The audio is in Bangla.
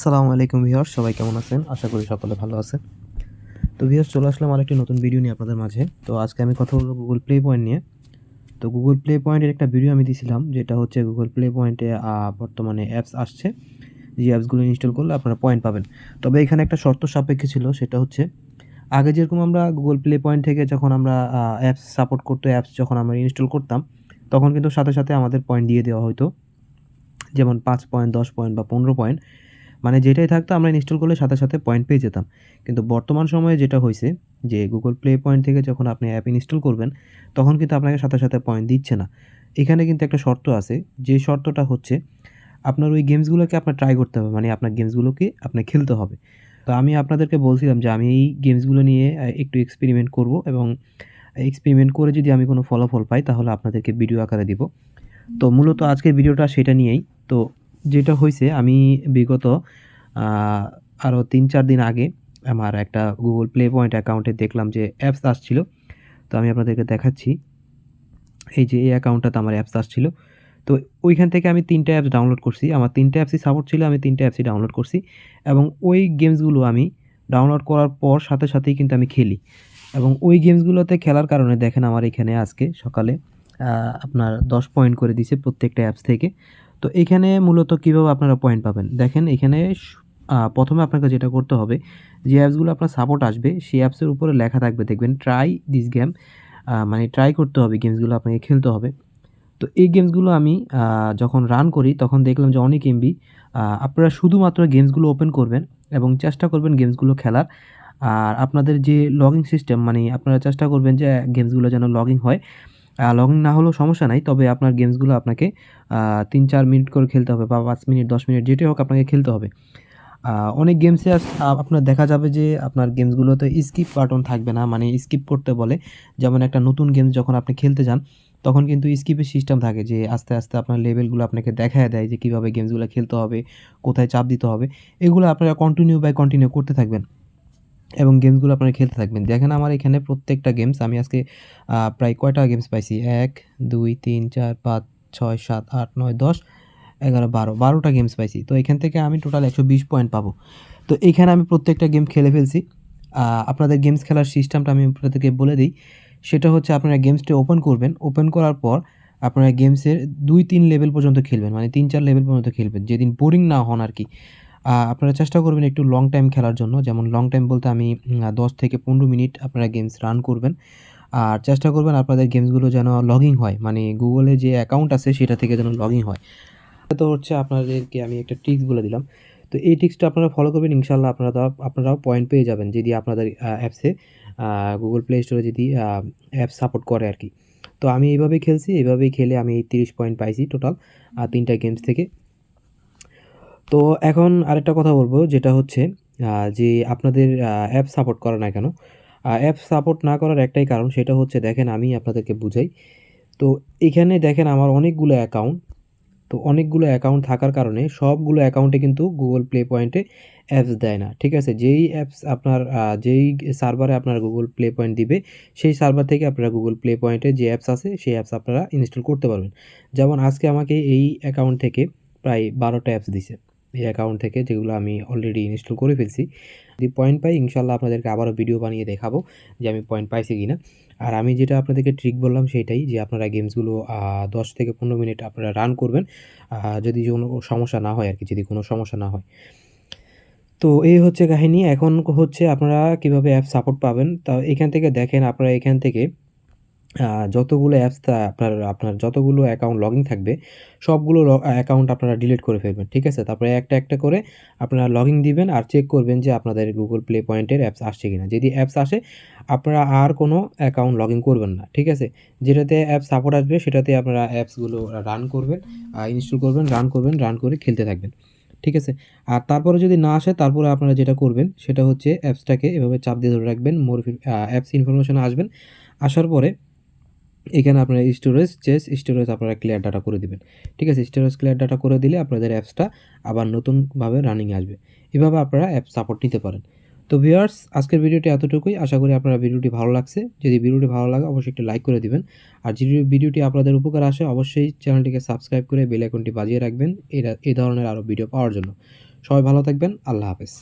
আসসালামু আলাইকুম ভিউয়ার্স, সবাই কেমন আছেন? আশা করি সকলে ভালো আছেন। তো ভিউয়ার্স, চলে আসলাম আরেকটি নতুন ভিডিও নিয়ে আপনাদের মাঝে। তো আজকে আমি কথা বলব Google Play Point নিয়ে। তো Google Play Point এর একটা ভিডিও আমি দিছিলাম, যেটা হচ্ছে Google Play Point এ বর্তমানে অ্যাপস আসছে। যে অ্যাপসগুলো ইনস্টল করলে আপনারা পয়েন্ট পাবেন। তবে এখানে একটা শর্ত সাপেক্ষে ছিল, সেটা হচ্ছে আগে যেরকম আমরা Google Play Point থেকে যখন আমরা অ্যাপস সাপোর্ট করতো, অ্যাপস যখন আমরা ইনস্টল করতাম, তখন কিন্তু সাথে, সাথে আমাদের পয়েন্ট দিয়ে দেওয়া হইতো। যেমন ৫ পয়েন্ট, ১০ পয়েন্ট বা ১৫ পয়েন্ট। মানে যেটাই থাকতো আমরা ইনস্টল করলে সাথে, সাথে পয়েন্ট পেয়ে যেতাম। কিন্তু বর্তমান সময়ে যেটা হইছে যে Google Play Point থেকে যখন আপনি অ্যাপ ইনস্টল করবেন, তখন কিন্তু আপনাকে সাথে, সাথে পয়েন্ট দিচ্ছে না। এখানে কিন্তু একটা শর্ত আছে। যে শর্তটা হচ্ছে আপনার ওই গেমসগুলোকে আপনার ট্রাই করতে হবে। মানে আপনার গেমসগুলোকে আপনার খেলতে হবে। তো আমি আপনাদেরকে বলছিলাম যে আমি এই গেমসগুলো নিয়ে একটু এক্সপেরিমেন্ট করব, এবং এক্সপেরিমেন্ট করে যদি আমি কোনো ফলাফল পাই তাহলে আপনাদেরকে ভিডিও আকারে দিব। তো মূলত আজকের ভিডিওটা সেটা নিয়েই। তো যেটা হইছে, আমি বিগত আ আরও ৩-৪ দিন আগে আমার একটা Google Play Point অ্যাকাউন্টে দেখলাম যে অ্যাপস আসছিল। তো আমি আপনাদেরকে দেখাচ্ছি। এই যে এই অ্যাকাউন্টটাতে আমার অ্যাপস আসছিল। তো ওইখান থেকে আমি ৩ টা অ্যাপস ডাউনলোড করছি। আমার ৩ টা অ্যাপসই সাপোর্ট ছিল। আমি ৩ টা অ্যাপসই ডাউনলোড করছি, এবং ওই গেমসগুলো আমি ডাউনলোড করার পর সাথে, সাথেই কিন্তু আমি খেলি। এবং ওই গেমসগুলোতে খেলার কারণে দেখেন আমার এখানে আজকে সকালে আ আপনার ১০ পয়েন্ট করে দিছে প্রত্যেকটা অ্যাপস থেকে। তো এখানে মূলত কিভাবে আপনারা পয়েন্ট পাবেন? দেখেন এখানে ১ম এ আপনাকে যেটা করতে হবে, যে অ্যাপসগুলো আপনার সাপোর্ট আসবে সেই অ্যাপসের উপরে লেখা থাকবে, দেখবেন ট্রাই দিস গেম। মানে ট্রাই করতে হবে, গেমসগুলো আপনাকে খেলতে হবে। তো এই গেমসগুলো আমি যখন রান করি তখন দেখলাম যে অনেক এমবি। আপনারা শুধুমাত্র গেমসগুলো ওপেন করবেন এবং চেষ্টা করবেন গেমসগুলো খেলার। আর আপনাদের যে লগইন সিস্টেম, মানে আপনারা চেষ্টা করবেন যে গেমসগুলো যেন লগইন হয়। লগইন না হলেও সমস্যা নাই। তবে আপনার গেমসগুলো আপনাকে ৩-৪ মিনিট করে খেলতে হবে, বা ৫ মিনিট, ১০ মিনিট যেটাই হোক আপনাকে খেলতে হবে। আ অনেক গেমসে আপনার দেখা যাবে যে আপনার গেমসগুলোতে স্কিপ বাটন থাকবে না। মানে স্কিপ করতে বলে। যেমন একটা নতুন গেমস যখন আপনি খেলতে যান, তখন কিন্তু স্কিপের সিস্টেম থাকে যে আস্তে, আস্তে আপনার লেভেলগুলো আপনাকে দেখায় দেয় যে কিভাবে গেমসগুলো খেলতে হবে, কোথায় চাপ দিতে হবে। এগুলো আপনারা কন্টিনিউ বাই কন্টিনিউ করতে থাকবেন, এবং গেমসগুলো আপনারা খেলতে থাকবেন। দেখেন আমার এখানে প্রত্যেকটা গেমস আমি আজকে প্রায় কয়টা গেমস পাইছি? ১, ২, ৩, ৪, ৫, ৬, ৭, ৮, ৯, ১০, ১১, ১২, ১২টা গেমস পাইছি। তো এখান থেকে আমি টোটাল ১২০ পয়েন্ট পাবো। তো এইখানে আমি প্রত্যেকটা গেম খেলে ফেলছি। আপনাদের গেমস খেলার সিস্টেমটা আমি আপনাদেরকে বলে দেই। সেটা হচ্ছে আপনারা গেমসটা ওপেন করবেন। ওপেন করার পর আপনারা গেমসের ২-৩ লেভেল পর্যন্ত খেলবেন। মানে ৩-৪ লেভেল পর্যন্ত খেলবেন। যেদিন বোরিং না হন আরকি। আপনারা চেষ্টা করবেন একটু লং টাইম খেলার জন্য। যেমন লং টাইম বলতে আমি ১০ থেকে ১৫ মিনিট আপনারা গেমস রান করবেন। আর চেষ্টা করবেন আপনাদের গেমসগুলো যেন লগইন হয়। মানে Google এ যে অ্যাকাউন্ট আছে সেটা থেকে যেন লগইন হয়। তো হচ্ছে আপনাদেরকে আমি একটা ট্রিক্স বলে দিলাম। তো এই ট্রিক্সটা আপনারা ফলো করবেন, ইনশাআল্লাহ আপনারাও পয়েন্ট পেয়ে যাবেন যদি আপনাদের অ্যাপসে আ Google Play Store এ যদি অ্যাপ সাপোর্ট করে আরকি। তো আমি এভাবেই খেলছি। এভাবেই খেলে আমি ৩০ পয়েন্ট পাইছি টোটাল ৩ টা গেমস থেকে। তো এখন আরেকটা কথা বলব, যেটা হচ্ছে যে আপনাদের অ্যাপ সাপোর্ট করে না কেন? অ্যাপ সাপোর্ট না করার একটাই কারণ, সেটা হচ্ছে দেখেন আমি আপনাদেরকে বুঝাই। তো এখানে দেখেন আমার অনেকগুলো অ্যাকাউন্ট। তো অনেকগুলো অ্যাকাউন্ট থাকার কারণে সবগুলো অ্যাকাউন্টে কিন্তু Google Play Point এ অ্যাপস দেয় না। ঠিক আছে? যেই অ্যাপস আপনার যেই সার্ভারে আপনার Google Play Point দিবে, সেই সার্ভার থেকে আপনারা Google Play Point এ যে অ্যাপস আছে, সেই অ্যাপস আপনারা ইনস্টল করতে পারবেন। যেমন আজকে আমাকে এই অ্যাকাউন্ট থেকে প্রায় ১২ টা অ্যাপস দিছে। এই অ্যাকাউন্ট থেকে, যেগুলো আমি অলরেডি ইনস্টল করে ফেলছি। যদি পয়েন্ট পাই ইনশাআল্লাহ আপনাদেরকে আবারও ভিডিও বানিয়ে দেখাবো যে আমি পয়েন্ট পাইছি কিনা। আর আমি যেটা আপনাদেরকে ট্রিক বললাম সেটাই, যে আপনারা গেমসগুলো ১০ থেকে ১৫ মিনিট আপনারা রান করবেন। যদি কোনো সমস্যা না হয় আরকি, যদি কোনো সমস্যা না হয়। তো এই হচ্ছে কাহিনী। এখন হচ্ছে আপনারা কিভাবে অ্যাপ সাপোর্ট পাবেন। তা এখান থেকে দেখেন, আপনারা এখান থেকে আ যতগুলো অ্যাপস আপনার আপনার যতগুলো অ্যাকাউন্ট লগইন থাকবে, সবগুলো অ্যাকাউন্ট আপনারা ডিলিট করে ফেলবেন। ঠিক আছে? তারপরে একটা, একটা করে আপনারা লগইন দিবেন আর চেক করবেন যে আপনাদের Google Play Point এর অ্যাপস আসছে কিনা। যদি অ্যাপস আসে, আপনারা আর কোনো অ্যাকাউন্ট লগইন করবেন না। ঠিক আছে? যেটাতে অ্যাপ সাপোর্ট আসবে সেটাতে আপনারা অ্যাপসগুলো রান করবেন, ইনস্টল করবেন, রান করে খেলতে থাকবেন। ঠিক আছে? আর তারপরে যদি না আসে, তারপরে আপনারা যেটা করবেন সেটা হচ্ছে অ্যাপসটাকে এভাবে চাপ দিয়ে ধরে রাখবেন। অ্যাপস ইনফরমেশন এ আসবেন। আসার পরে এখানে আপনার স্টোরেজ আপনারা ক্লিয়ার ডাটা করে দিবেন। ঠিক আছে? স্টোরেজ ক্লিয়ার ডাটা করে দিলে আপনাদের অ্যাপসটা আবার নতুনভাবে রানিং এ আসবে। এভাবে আপনারা অ্যাপ সাপোর্ট নিতে পারেন। তো ভিউয়ার্স, আজকের ভিডিওটি এতটুকুই। আশা করি আপনার ভিডিওটি ভালো লাগছে। যদি ভিডিওটি ভালো লাগে অবশ্যই একটি লাইক করে দিবেন। আর যদি ভিডিওটি আপনাদের উপকারে আসে অবশ্যই চ্যানেলটিকে সাবস্ক্রাইব করে বেল আইকনটি বাজিয়ে রাখবেন এই ধরনের আরও ভিডিও পাওয়ার জন্য। সবাই ভালো থাকবেন। আল্লাহ হাফেজ।